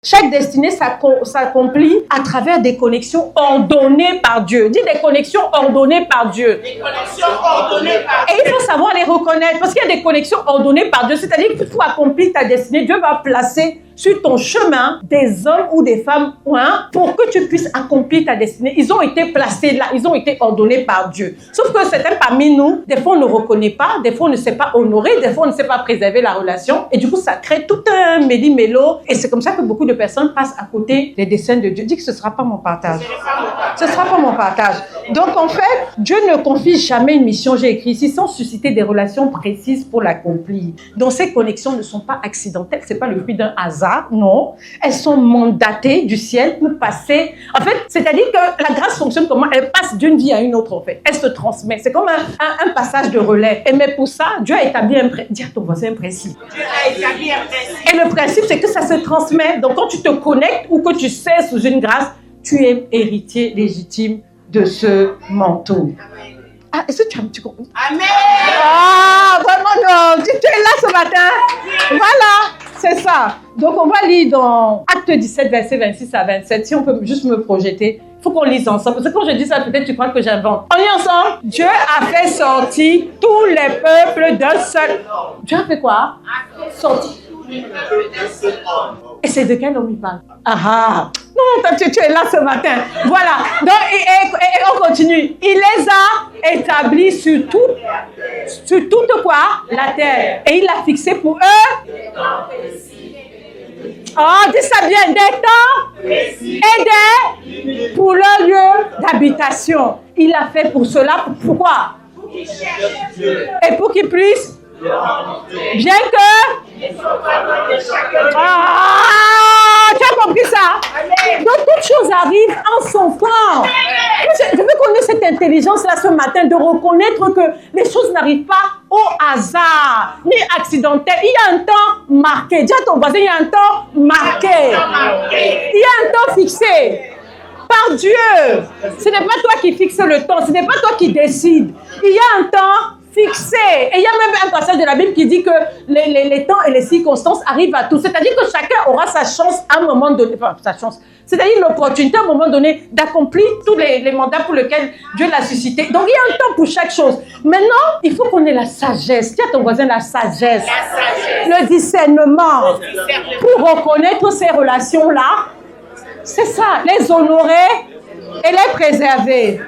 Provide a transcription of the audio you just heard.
Chaque destinée s'accomplit à travers des connexions ordonnées par Dieu. Dis des connexions ordonnées par Dieu. Des connexions ordonnées par Dieu. Et il faut savoir les reconnaître parce qu'il y a des connexions ordonnées par Dieu. C'est-à-dire qu'il faut accomplir ta destinée. Dieu va placer sur ton chemin des hommes ou des femmes pour que tu puisses accomplir ta destinée. Ils ont été placés là, ils ont été ordonnés par Dieu. Sauf que certains parmi nous, des fois on ne reconnaît pas, des fois on ne sait pas honorer, des fois on ne sait pas préserver la relation. Et du coup, ça crée tout un méli-mélo. Et c'est comme ça que beaucoup de personnes passent à côté des desseins de Dieu. Dis que ce ne sera pas mon partage. Ce ne sera pas mon partage. Donc en fait, Dieu ne confie jamais une mission, j'ai écrit ici, sans susciter des relations précises pour l'accomplir. Donc ces connexions ne sont pas accidentelles, ce n'est pas le fruit d'un hasard. Non, elles sont mandatées du ciel pour passer. En fait, c'est-à-dire que la grâce fonctionne comment? Elle passe d'une vie à une autre, en fait. Elle se transmet. C'est comme un passage de relais. Et mais pour ça, Dieu a établi un principe. Dis à ton voisin un principe. Dieu a établi un principe. Et le principe, c'est que ça se transmet. Donc, quand tu te connectes ou que tu sais sous une grâce, tu es héritier légitime de ce manteau. Ah, est-ce que tu as un petit coup? Amen. Ah, vraiment non. Tu es là ce matin. Voilà, c'est ça. Donc, on va lire dans Acte 17, versets 26 à 27. Si on peut juste me projeter, il faut qu'on lise ensemble. Parce que quand je dis ça, peut-être tu crois que j'invente. On lit ensemble. Dieu a fait sortir tous les peuples d'un seul. Dieu a fait quoi? Sortir. Et c'est de quel homme il parle? Ah, non, tu es là ce matin. Voilà. Donc, et on continue. Il les a établis sur toute quoi? La terre. Et il a fixé pour eux. Oh, dis ça bien. Des temps et des pour leur lieu d'habitation. Il a fait pour cela. Pourquoi? Et pour qu'ils puissent. Bien que... Ah, tu as compris ça? Donc, toutes choses arrivent en son temps. Je veux qu'on ait cette intelligence-là ce matin de reconnaître que les choses n'arrivent pas au hasard, ni accidentelles. Il y a un temps marqué. Dis à ton voisin, il y a un temps marqué. Il y a un temps fixé par Dieu. Ce n'est pas toi qui fixes le temps. Ce n'est pas toi qui décides. Il y a un temps fixé. Et il y a même un passage de la Bible qui dit que les temps et les circonstances arrivent à tous. C'est-à-dire que chacun aura sa chance à un moment donné. Enfin, sa chance. C'est-à-dire l'opportunité à un moment donné d'accomplir tous les mandats pour lesquels Dieu l'a suscité. Donc il y a un temps pour chaque chose. Maintenant, il faut qu'on ait la sagesse. Dis à ton voisin la sagesse. Le discernement. Pour reconnaître ces relations-là. C'est ça. Les honorer et les préserver.